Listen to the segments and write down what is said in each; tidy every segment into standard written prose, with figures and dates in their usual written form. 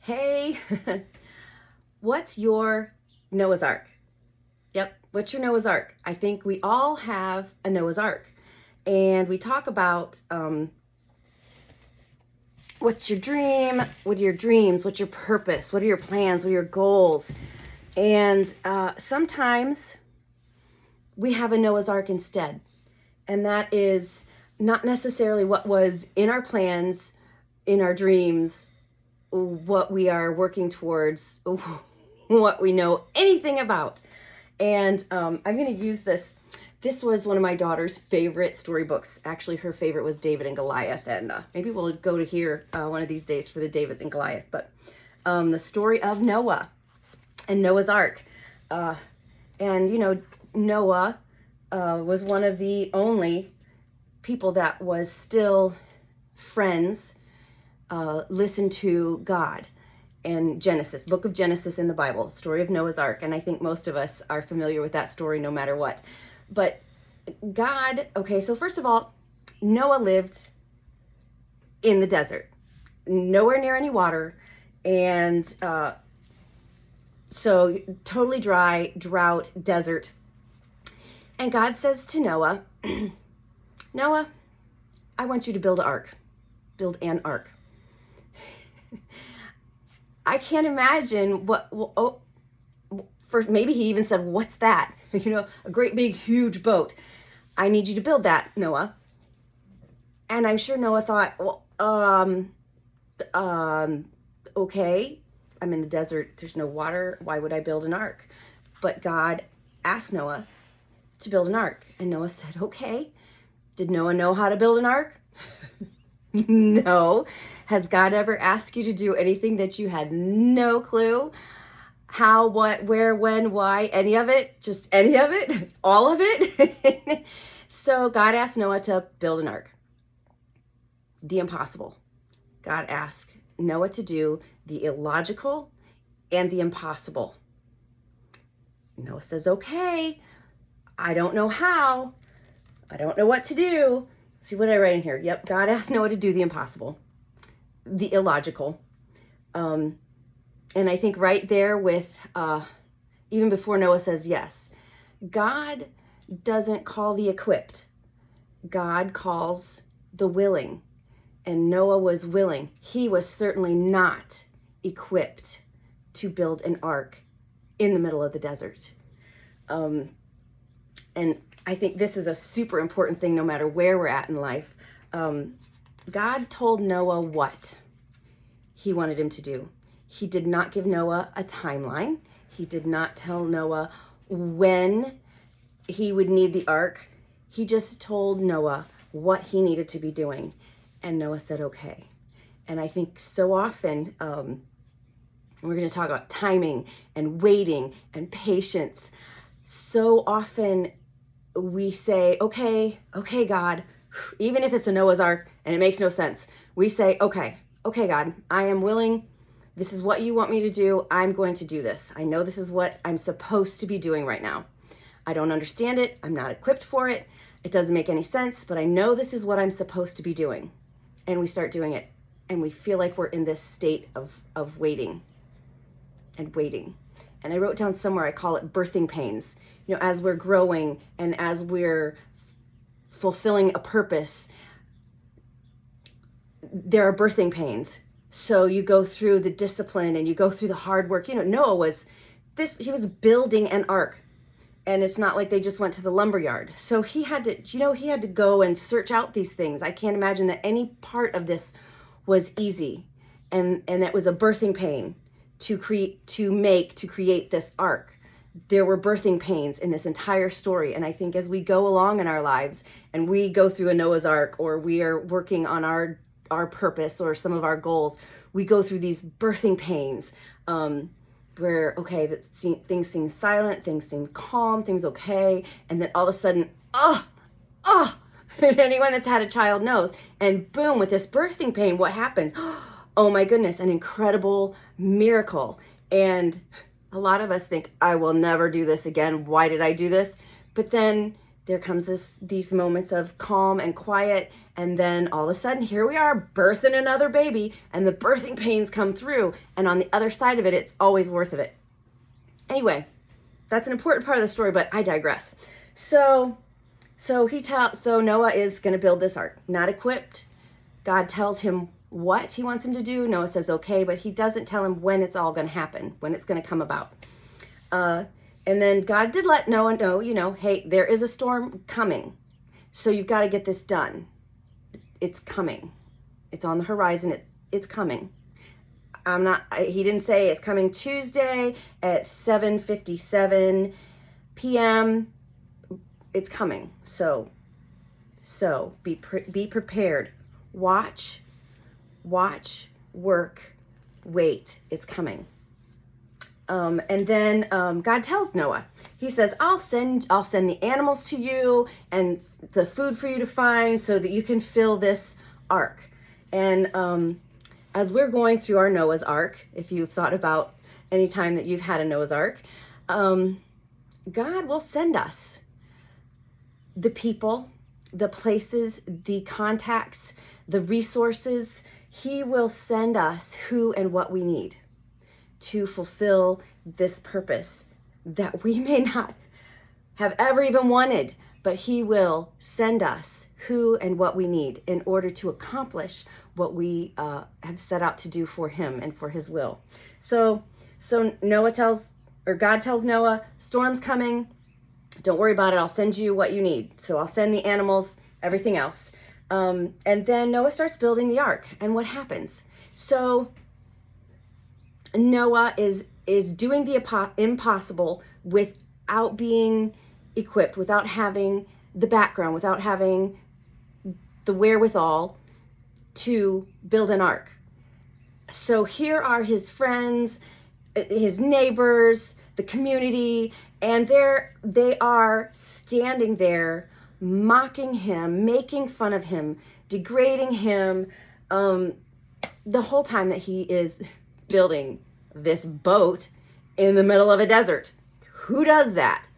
Hey, what's your Noah's Ark? Yep, what's your Noah's Ark? I think we all have a Noah's Ark. And we talk about what's your dream? What are your dreams? What's your purpose? What are your plans? What are your goals? And sometimes we have a Noah's Ark instead. And that is not necessarily what was in our plans, in our dreams, what we are working towards, what we know anything about. And I'm going to use this. This was one of my daughter's favorite storybooks. Actually, her favorite was David and Goliath. And maybe we'll go to here one of these days for the David and Goliath. But the story of Noah and Noah's Ark. And, you know, Noah was one of the only people that was still friends, listened to God. And Genesis, book of Genesis in the Bible, story of Noah's Ark. And I think most of us are familiar with that story no matter what. But God, okay, so first of all, Noah lived in the desert, nowhere near any water. And so totally dry, drought, desert. And God says to Noah, Noah, I want you to build an ark. Build an ark. I can't imagine first, maybe he even said, what's that? You know, a great big huge boat. I need you to build that, Noah. And I'm sure Noah thought, well, okay, I'm in the desert. There's no water. Why would I build an ark? But God asked Noah to build an ark. And Noah said, okay. Did Noah know how to build an ark? No. Has God ever asked you to do anything that you had no clue? How, what, where, when, why, any of it? Just any of it? All of it? So God asked Noah to build an ark. The impossible. God asked Noah to do the illogical and the impossible. Noah says, okay, I don't know how. I don't know what to do. See what I write in here. Yep, God asked Noah to do the impossible, the illogical. And I think right there with, even before Noah says yes, God doesn't call the equipped. God calls the willing. And Noah was willing. He was certainly not equipped to build an ark in the middle of the desert. And I think this is a super important thing no matter where we're at in life. God told Noah what he wanted him to do. He did not give Noah a timeline. He did not tell Noah when he would need the ark. He just told Noah what he needed to be doing. And Noah said, okay. And I think so often, we're going to talk about timing and waiting and patience. So often we say, okay, God, even if it's a Noah's Ark and it makes no sense, we say, okay, God, I am willing. This is what you want me to do. I'm going to do this. I know this is what I'm supposed to be doing right now. I don't understand it. I'm not equipped for it. It doesn't make any sense, but I know this is what I'm supposed to be doing. And we start doing it. And we feel like we're in this state of waiting and waiting. And I wrote down somewhere, I call it birthing pains. You know, as we're growing and as we're fulfilling a purpose, there are birthing pains. So you go through the discipline and you go through the hard work. You know, Noah he was building an ark. And it's not like they just went to the lumberyard. So he had to go and search out these things. I can't imagine that any part of this was easy. And it was a birthing pain to create this ark. There were birthing pains in this entire story. And I think as we go along in our lives and we go through a Noah's Ark, or we are working on our purpose or some of our goals, we go through these birthing pains, where, okay, things seem silent, things seem calm, things okay. And then all of a sudden, anyone that's had a child knows. And boom, with this birthing pain, what happens? Oh my goodness, an incredible miracle. And a lot of us think, I will never do this again. Why did I do this? But then there comes these moments of calm and quiet, And then all of a sudden, here we are birthing another baby, and the birthing pains come through. And on the other side of it, it's always worth of it. Anyway, that's an important part of the story, but I digress. So Noah is going to build this ark, not equipped. God tells him what he wants him to do. Noah says okay, but he doesn't tell him when it's all going to happen, when it's going to come about. And then God did let Noah know, hey, there is a storm coming, so you've got to get this done. It's coming. It's on the horizon. It's coming. He didn't say it's coming Tuesday at 7:57 p.m. It's coming. So be prepared. Watch, work, wait. It's coming. And then God tells Noah, he says, I'll send the animals to you and the food for you to find so that you can fill this ark. And as we're going through our Noah's Ark, if you've thought about any time that you've had a Noah's Ark, God will send us the people, the places, the contacts, the resources. He will send us who and what we need to fulfill this purpose that we may not have ever even wanted, but he will send us who and what we need in order to accomplish what we have set out to do for him and for his will. So God tells Noah, storm's coming. Don't worry about it. I'll send you what you need. So I'll send the animals, everything else. And then Noah starts building the ark. And what happens? So Noah is doing the impossible without being equipped, without having the background, without having the wherewithal to build an ark. So here are his friends, his neighbors, the community, and they are standing there mocking him, making fun of him, degrading him, the whole time that he is building this boat in the middle of a desert. Who does that?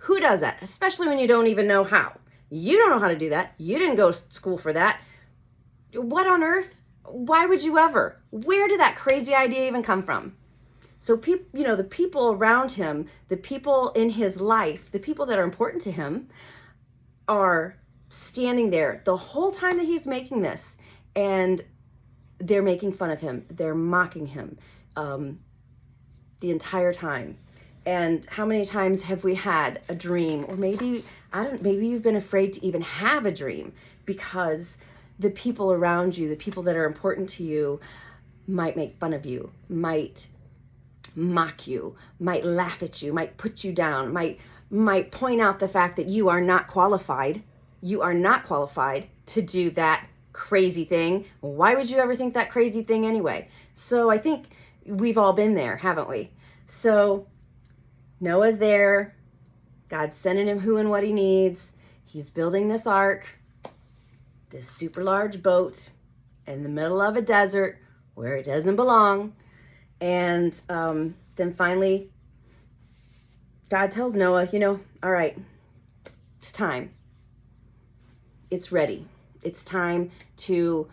Who does that? Especially when you don't even know how. You don't know how to do that. You didn't go to school for that. What on earth? Why would you ever? Where did that crazy idea even come from? So the people around him, the people in his life, the people that are important to him are standing there the whole time that he's making this, and they're making fun of him. They're mocking him the entire time. And how many times have we had a dream, or maybe you've been afraid to even have a dream because the people around you, the people that are important to you, might make fun of you, might mock you, might laugh at you, might put you down, might point out the fact that you are not qualified. You are not qualified to do that crazy thing. Why would you ever think that crazy thing anyway? So I think we've all been there, haven't we? So Noah's there. God's sending him who and what he needs. He's building this ark, this super large boat in the middle of a desert where it doesn't belong. And then finally, God tells Noah, all right, it's time. It's ready. It's time to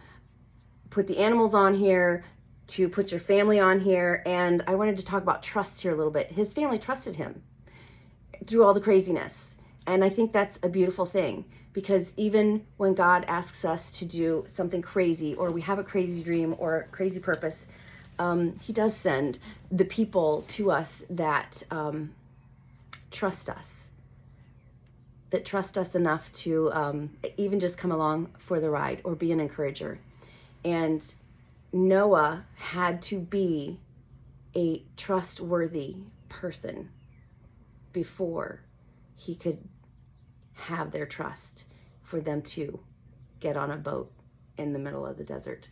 put the animals on here, to put your family on here. And I wanted to talk about trust here a little bit. His family trusted him through all the craziness. And I think that's a beautiful thing, because even when God asks us to do something crazy, or we have a crazy dream or a crazy purpose, he does send the people to us that trust us, enough to even just come along for the ride or be an encourager. And Noah had to be a trustworthy person before he could have their trust for them to get on a boat in the middle of the desert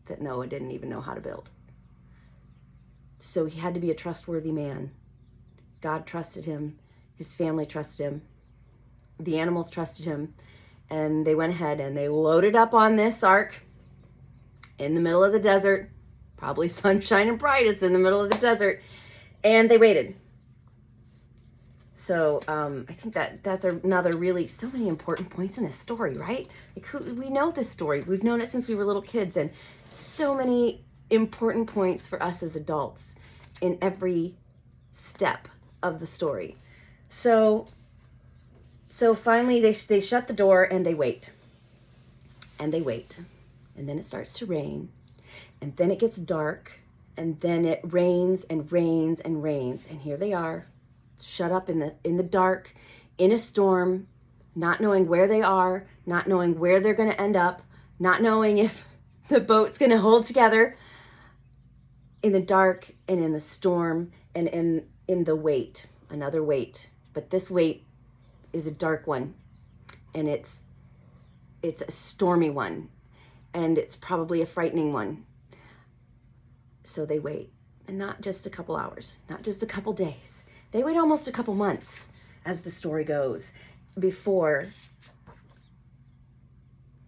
that Noah didn't even know how to build. So he had to be a trustworthy man. God trusted him. His family trusted him. The animals trusted him. And they went ahead and they loaded up on this ark in the middle of the desert, probably sunshine and bright. It's in the middle of the desert. And they waited. So I think that's another really, so many important points in this story, right? Like we know this story. We've known it since we were little kids, and so many important points for us as adults in every step of the story. So finally they shut the door and they wait. And they wait. And then it starts to rain. And then it gets dark. And then it rains and rains and rains. And here they are, shut up in the dark, in a storm, not knowing where they are, not knowing where they're going to end up, not knowing if the boat's going to hold together, in the dark and in the storm and in the wait, another wait. But this wait is a dark one, and it's a stormy one, and it's probably a frightening one. So they wait, and not just a couple hours, not just a couple days. They wait almost a couple months, as the story goes, before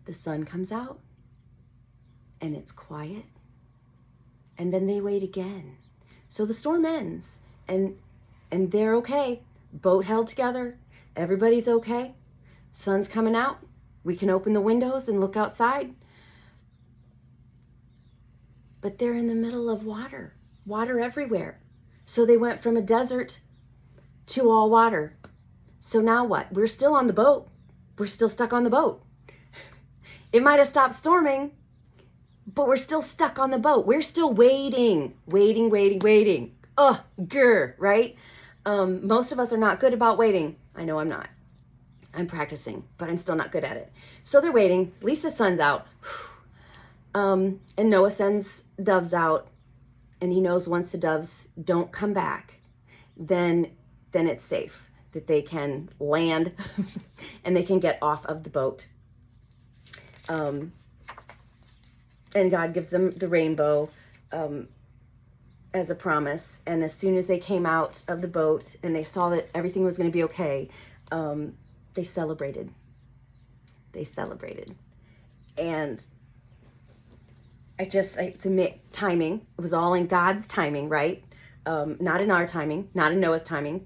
the sun comes out and it's quiet. And then they wait again. So the storm ends, and they're okay. Boat held together. Everybody's okay. Sun's coming out. We can open the windows and look outside. But they're in the middle of water everywhere. So they went from a desert to all water. So now what? We're still on the boat. We're still stuck on the boat. It might have stopped storming, but we're still stuck on the boat. We're still waiting. Ugh, grr, right? Most of us are not good about waiting. I know I'm not. I'm practicing, but I'm still not good at it. So they're waiting. At least the sun's out. And Noah sends doves out, and he knows once the doves don't come back, then it's safe, that they can land and they can get off of the boat. And God gives them the rainbow as a promise. And as soon as they came out of the boat and they saw that everything was going to be okay, they celebrated. And timing. It was all in God's timing, right? Not in our timing, not in Noah's timing.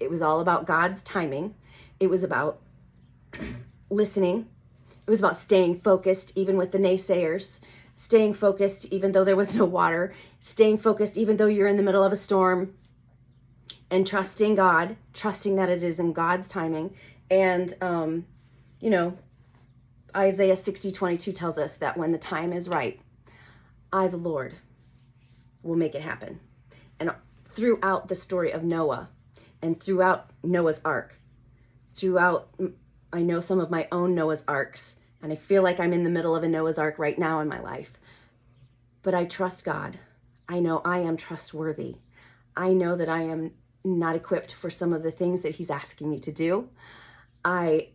It was all about God's timing. It was about listening. It was about staying focused, even with the naysayers, staying focused, even though there was no water, staying focused, even though you're in the middle of a storm, and trusting God, trusting that it is in God's timing. And, Isaiah 60:22 tells us that when the time is right, I, the Lord, will make it happen. And throughout the story of Noah and throughout Noah's Ark, I know some of my own Noah's Arks, and I feel like I'm in the middle of a Noah's Ark right now in my life. But I trust God. I know I am trustworthy. I know that I am not equipped for some of the things that he's asking me to do. I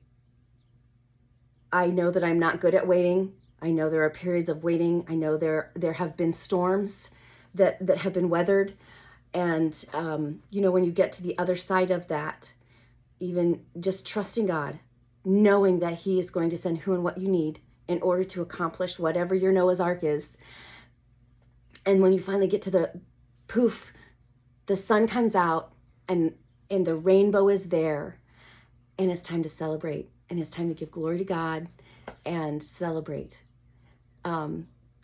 know that I'm not good at waiting. I know there are periods of waiting. I know there have been storms that have been weathered. And, when you get to the other side of that, even just trusting God, knowing that he is going to send who and what you need in order to accomplish whatever your Noah's Ark is. And when you finally get to the poof, the sun comes out and the rainbow is there, and it's time to celebrate, and it's time to give glory to God and celebrate.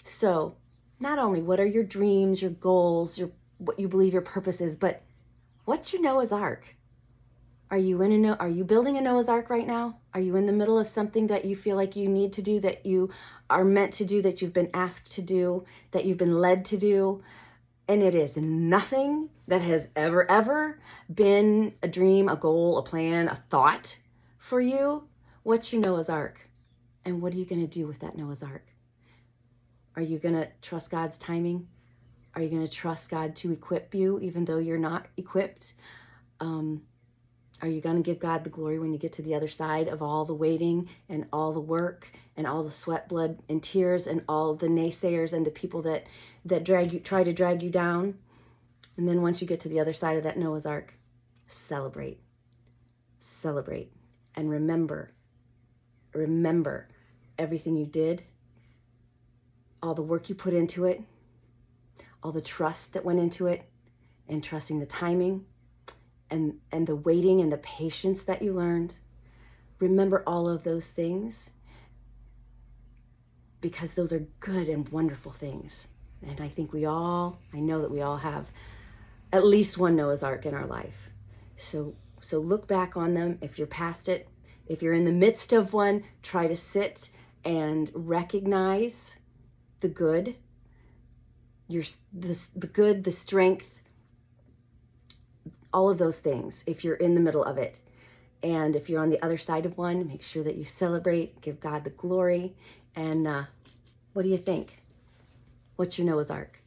So not only what are your dreams, your goals, what you believe your purpose is, but what's your Noah's Ark? Are you building a Noah's Ark right now? Are you in the middle of something that you feel like you need to do, that you are meant to do, that you've been asked to do, that you've been led to do? And it is nothing that has ever been a dream, a goal, a plan, a thought for you. What's your Noah's Ark? And what are you going to do with that Noah's Ark? Are you going to trust God's timing? Are you going to trust God to equip you even though you're not equipped? Are you going to give God the glory when you get to the other side of all the waiting and all the work and all the sweat, blood, and tears and all the naysayers and the people that try to drag you down? And then once you get to the other side of that Noah's Ark, celebrate, and remember everything you did, all the work you put into it, all the trust that went into it, and trusting the timing, and the waiting and the patience that you learned. Remember all of those things, because those are good and wonderful things. And I know that we all have at least one Noah's Ark in our life. So look back on them. If you're past it, if you're in the midst of one, try to sit and recognize the good, the good, the strength, all of those things, if you're in the middle of it. And if you're on the other side of one, make sure that you celebrate, give God the glory. And what do you think? What's your Noah's Ark?